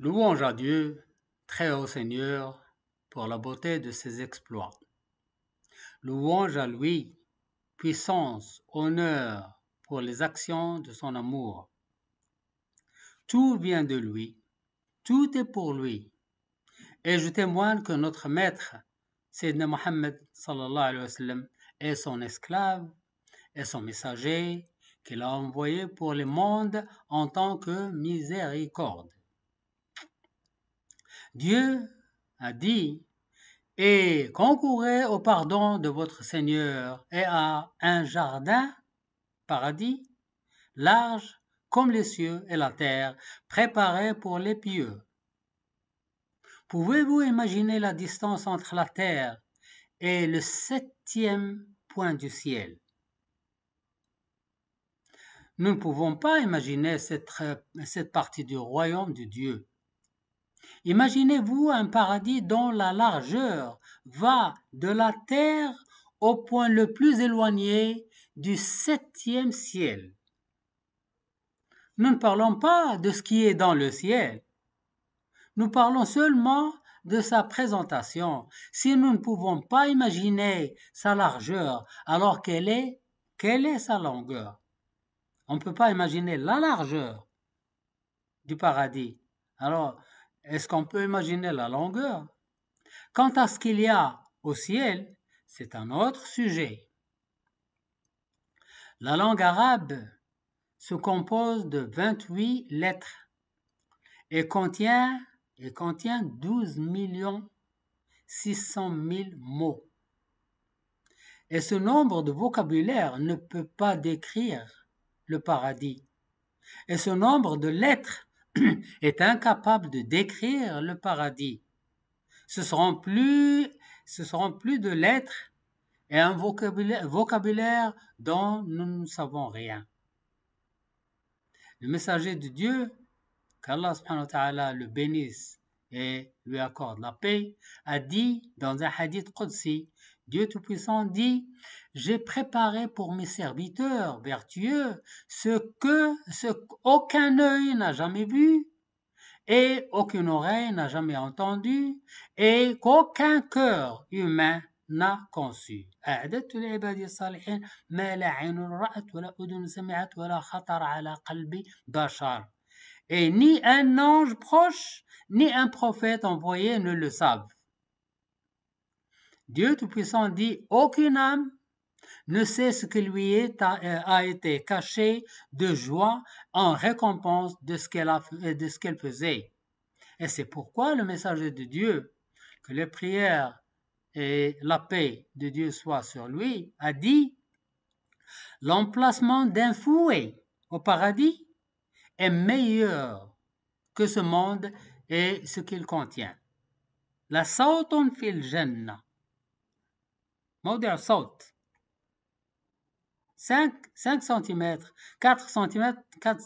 Louange à Dieu, très haut Seigneur, pour la beauté de ses exploits. Louange à lui, puissance, honneur pour les actions de son amour. Tout vient de lui, tout est pour lui. Et je témoigne que notre maître, Sayyidina Mohammed sallallahu alayhi wa sallam, est son esclave et son messager qu'il a envoyé pour le monde en tant que miséricorde. Dieu a dit: et concourez au pardon de votre Seigneur et à un jardin, paradis, large comme les cieux et la terre, préparé pour les pieux. Pouvez-vous imaginer la distance entre la terre et le 7e point du ciel? Nous ne pouvons pas imaginer cette partie du royaume de Dieu. Imaginez-vous un paradis dont la largeur va de la terre au point le plus éloigné du 7e ciel. Nous ne parlons pas de ce qui est dans le ciel. Nous parlons seulement de sa présentation. Si nous ne pouvons pas imaginer sa largeur, alors quelle est sa longueur? On ne peut pas imaginer la largeur du paradis. Alors, est-ce qu'on peut imaginer la longueur? Quant à ce qu'il y a au ciel, c'est un autre sujet. La langue arabe se compose de 28 lettres et contient 12 600 000 mots. Et ce nombre de vocabulaire ne peut pas décrire le paradis. Et ce nombre de lettres est incapable de décrire le paradis. Ce seront plus de lettres et un vocabulaire dont nous ne savons rien. Le messager de Dieu, qu'Allah subhanahu wa ta'ala le bénisse et lui accorde la paix, a dit dans un hadith qudsi, Dieu Tout-Puissant dit: j'ai préparé pour mes serviteurs vertueux ce qu'aucun œil n'a jamais vu et aucune oreille n'a jamais entendu et qu'aucun cœur humain n'a conçu. أعددت لعبادي الصالحين ما لا عين رأت ولا أذن سمعت ولا خطر على قلب بشر. Et ni un ange proche, ni un prophète envoyé ne le savent. Dieu Tout-Puissant dit: aucune âme ne sait ce qui lui a été caché de joie en récompense de ce qu'elle faisait. Et c'est pourquoi le messager de Dieu, que les prières et la paix de Dieu soient sur lui, a dit: l'emplacement d'un fouet au paradis est meilleur que ce monde et ce qu'il contient. La sawtun fil janna. موضع صوت 5 cm, 4 cm,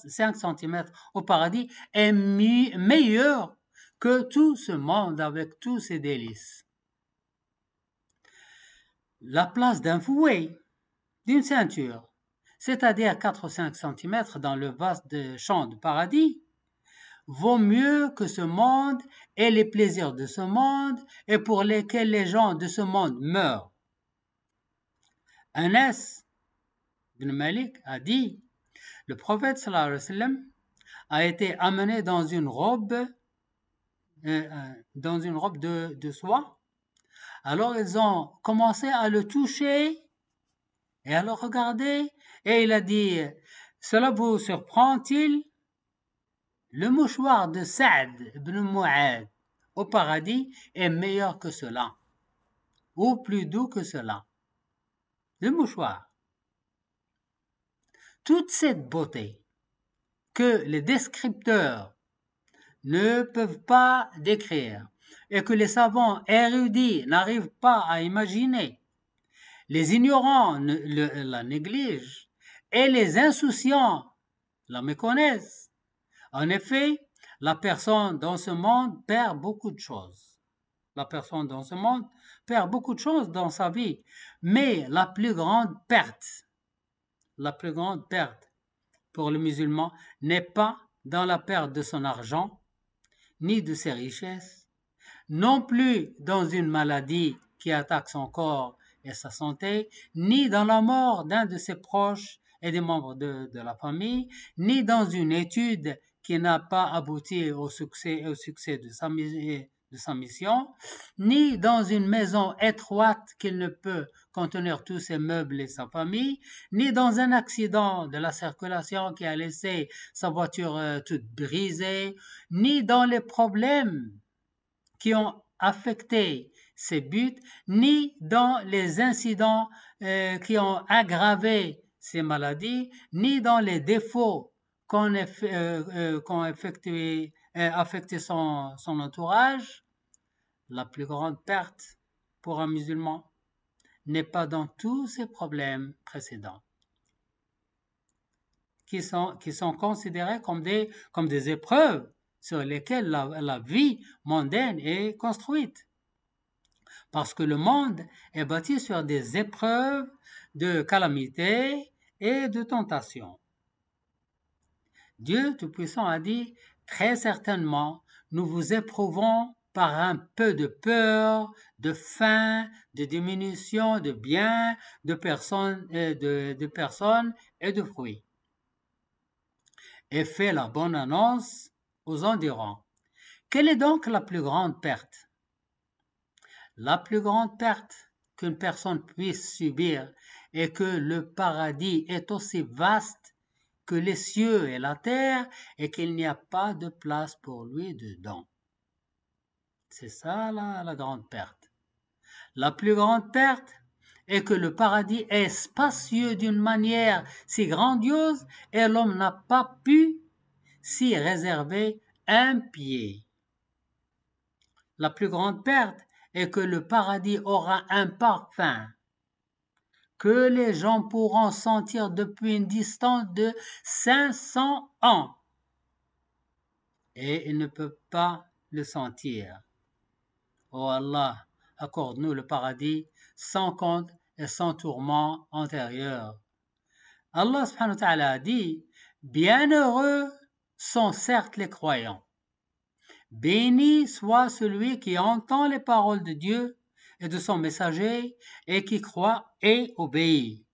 5 cm au paradis est meilleur que tout ce monde avec tous ses délices. La place d'un fouet, d'une ceinture, c'est-à-dire 4 ou 5 cm dans le vaste champ du paradis, vaut mieux que ce monde et les plaisirs de ce monde et pour lesquels les gens de ce monde meurent. Anas ibn Malik a dit: le prophète sallallahu alayhi wa sallam a été amené dans une robe de soie. Alors ils ont commencé à le toucher et à le regarder et il a dit: cela vous surprend-il? Le mouchoir de Saad ibn Mu'ad au paradis est meilleur que cela, ou plus doux que cela. Le mouchoir. Toute cette beauté que les descripteurs ne peuvent pas décrire et que les savants érudits n'arrivent pas à imaginer, les ignorants la négligent et les insouciants la méconnaissent. En effet, la personne dans ce monde perd beaucoup de choses. La personne dans ce monde perd beaucoup de choses dans sa vie, mais la plus grande perte pour le musulman n'est pas dans la perte de son argent, ni de ses richesses, non plus dans une maladie qui attaque son corps et sa santé, ni dans la mort d'un de ses proches et des membres de la famille, ni dans une étude qui n'a pas abouti au succès de sa mission, ni dans une maison étroite qu'il ne peut contenir tous ses meubles et sa famille, ni dans un accident de la circulation qui a laissé sa voiture toute brisée, ni dans les problèmes qui ont affecté ses buts, ni dans les incidents qui ont aggravé ses maladies, ni dans les défauts qu'ont affecté son entourage. La plus grande perte pour un musulman n'est pas dans tous ces problèmes précédents, qui sont considérés comme des épreuves sur lesquelles la vie mondaine est construite. Parce que le monde est bâti sur des épreuves de calamité et de tentation. Dieu Tout-Puissant a dit, très certainement, nous vous éprouvons par un peu de peur, de faim, de diminution de biens, de personnes et de fruits. Et fait la bonne annonce aux environs. Quelle est donc la plus grande perte? La plus grande perte qu'une personne puisse subir est que le paradis est aussi vaste que les cieux et la terre et qu'il n'y a pas de place pour lui dedans. C'est ça la grande perte. La plus grande perte est que le paradis est spacieux d'une manière si grandiose et l'homme n'a pas pu s'y réserver un pied. La plus grande perte est que le paradis aura un parfum que les gens pourront sentir depuis une distance de 500 ans. Et ils ne peuvent pas le sentir. Oh Allah, accorde-nous le paradis sans compte et sans tourment antérieur. Allah subhanahu wa ta'ala a dit, bienheureux sont certes les croyants. Béni soit celui qui entend les paroles de Dieu et de son messager et qui croit et obéit.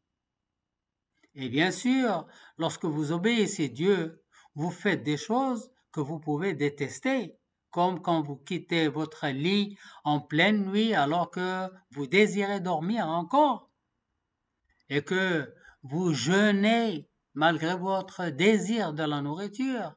Et bien sûr, lorsque vous obéissez Dieu, vous faites des choses que vous pouvez détester, comme quand vous quittez votre lit en pleine nuit alors que vous désirez dormir encore, et que vous jeûnez malgré votre désir de la nourriture,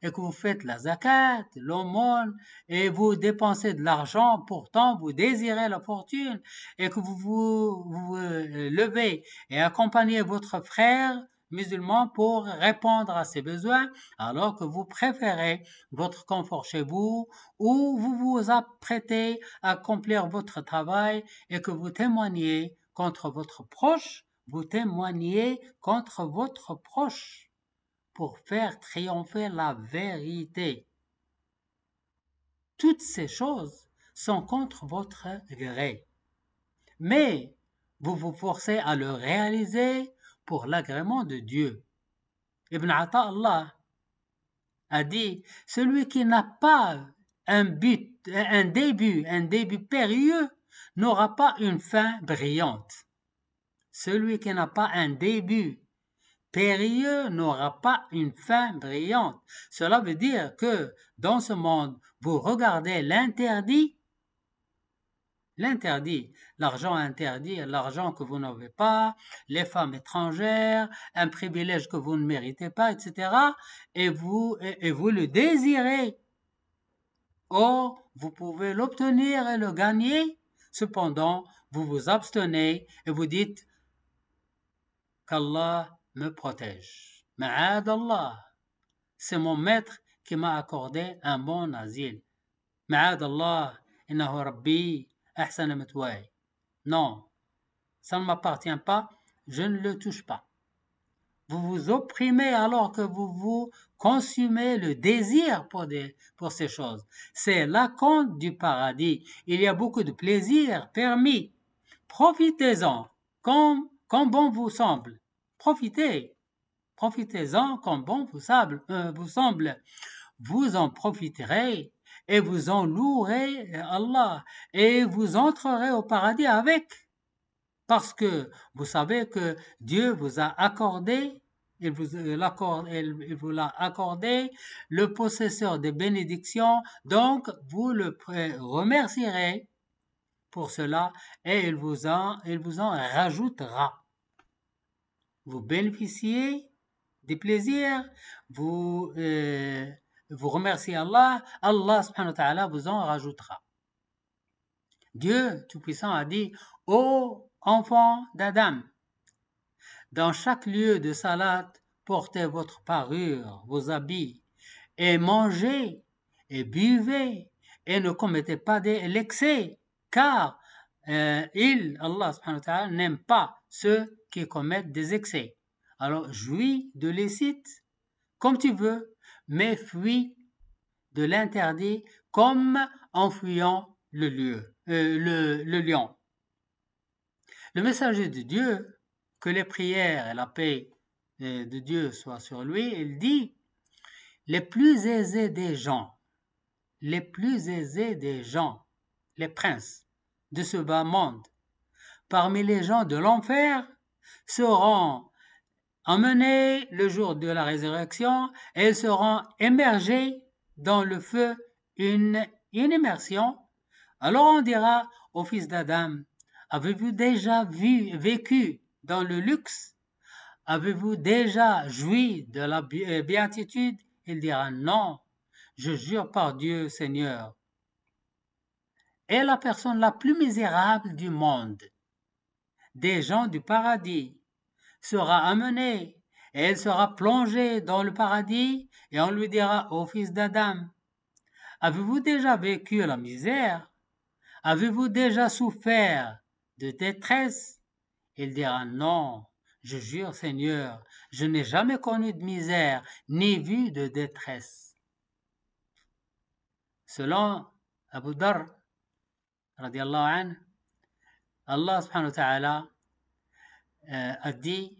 et que vous faites la zakat, l'aumône, et vous dépensez de l'argent, pourtant vous désirez la fortune, et que vous levez et accompagnez votre frère musulman pour répondre à ses besoins, alors que vous préférez votre confort chez vous, ou vous vous apprêtez à accomplir votre travail et que vous témoignez contre votre proche, pour faire triompher la vérité. Toutes ces choses sont contre votre gré. Mais vous vous forcez à le réaliser pour l'agrément de Dieu. Ibn Ata'Allah a dit, celui qui n'a pas un début périlleux n'aura pas une fin brillante. Celui qui n'a pas un début périlleux n'aura pas une fin brillante. Cela veut dire que dans ce monde, vous regardez l'interdit, l'argent interdit, l'argent que vous n'avez pas, les femmes étrangères, un privilège que vous ne méritez pas, etc. Et vous le désirez. Or, vous pouvez l'obtenir et le gagner. Cependant, vous vous abstenez et vous dites qu'Allah me protège. Ma'ad Allah, c'est mon maître qui m'a accordé un bon asile. Ma'ad Allah, innahu rabbi ahsana matway. Non, ça ne m'appartient pas, je ne le touche pas. Vous vous opprimez alors que vous consumez le désir pour ces choses. C'est l'acompte du paradis. Il y a beaucoup de plaisir permis. Profitez-en comme bon vous semble. Profitez-en comme bon vous semble. Vous en profiterez et vous en louerez Allah et vous entrerez au paradis avec. Parce que vous savez que Dieu vous a accordé, il vous l'a accordé, le possesseur des bénédictions, donc vous le remercierez pour cela et il vous en rajoutera. Vous bénéficiez des plaisirs, vous remerciez Allah, Allah subhanahu wa ta'ala vous en rajoutera. Dieu Tout-Puissant a dit, ô enfants d'Adam, dans chaque lieu de salat, portez votre parure, vos habits, et mangez et buvez, et ne commettez pas l'excès, car Allah subhanahu wa ta'ala n'aime pas ceux qui commettent des excès. Alors, jouis de licite comme tu veux, mais fuis de l'interdit comme en fuyant le lion. Le messager de Dieu, que les prières et la paix de Dieu soient sur lui, il dit, les plus aisés des gens, les princes de ce bas monde, parmi les gens de l'enfer, seront emmenés le jour de la résurrection et ils seront émergés dans le feu, une immersion. Alors on dira au fils d'Adam, avez-vous déjà vécu dans le luxe? Avez-vous déjà joui de la béatitude? Il dira non, je jure par Dieu Seigneur. Et la personne la plus misérable du monde, des gens du paradis, sera amenée et elle sera plongée dans le paradis et on lui dira au fils d'Adam, avez-vous déjà vécu la misère? Avez-vous déjà souffert de détresse? Il dira non, je jure Seigneur, je n'ai jamais connu de misère ni vu de détresse. Selon Abu Dar, radiallahu anhu, Allah subhanahu wa ta'ala a dit,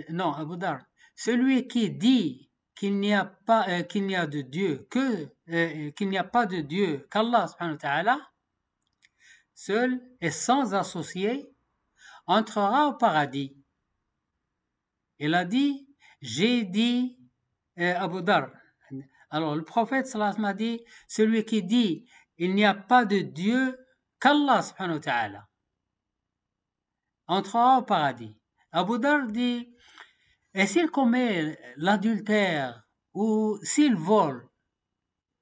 non, Abu Dar, celui qui dit qu'il n'y a pas de Dieu, qu'il n'y a pas de Dieu qu'Allah subhanahu wa ta'ala, seul et sans associé, entrera au paradis. Il a dit, j'ai dit, Abu Dar. Alors le prophète sallallahu alayhi wa sallam a dit, celui qui dit, il n'y a pas de Dieu qu'Allah subhanahu wa ta'ala, entrera au paradis. Abu Dar dit, et s'il commet l'adultère ou s'il vole,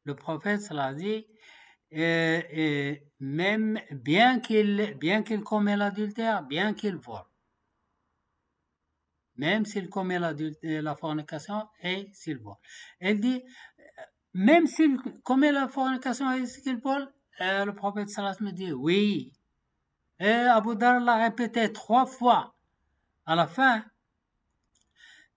le prophète sallallahu alayhi wa sallam a dit, même bien qu'il commet l'adultère, bien qu'il vole, même s'il commet la fornication et s'il vole. Elle dit, même s'il commet la fornication et s'il vole, le prophète sallallahu alayhi wa sallam dit oui. Et Abu Dar l'a répété 3 fois. À la fin,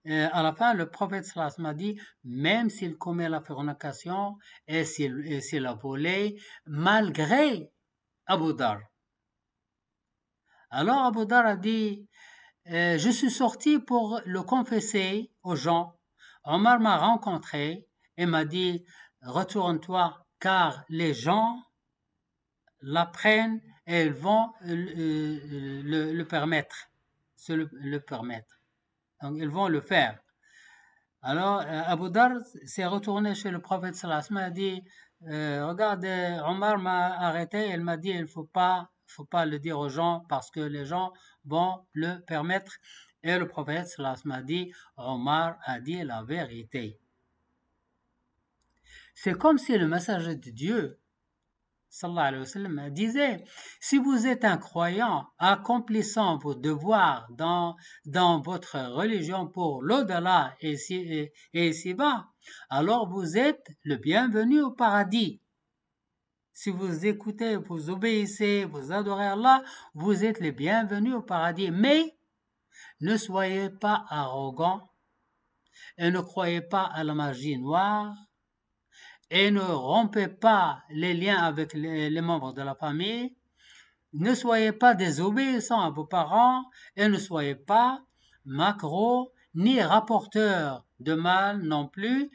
le prophète sallallahu alayhi wa sallam a dit, même s'il commet la fornication et s'il a volé, malgré Abu Dar. Alors Abu Dar a dit, je suis sorti pour le confesser aux gens. Omar m'a rencontré et m'a dit, retourne-toi, car les gens l'apprennent et ils vont le permettre. Donc ils vont le faire. Alors Abu Dar s'est retourné chez le prophète sallallahu alayhi wa sallam et a dit, regarde, Omar m'a arrêté, il m'a dit, il faut pas le dire aux gens parce que les gens vont le permettre. Et le prophète sallallahu alayhi wa sallam a dit, Omar a dit la vérité. C'est comme si le messager de Dieu sallallahu alayhi wa sallam disait, si vous êtes un croyant accomplissant vos devoirs dans votre religion pour l'au-delà et ici-bas, alors vous êtes le bienvenu au paradis. Si vous écoutez, vous obéissez, vous adorez Allah, vous êtes les bienvenus au paradis. Mais ne soyez pas arrogants et ne croyez pas à la magie noire et ne rompez pas les liens avec les membres de la famille. Ne soyez pas désobéissants à vos parents et ne soyez pas macros ni rapporteurs de mal non plus.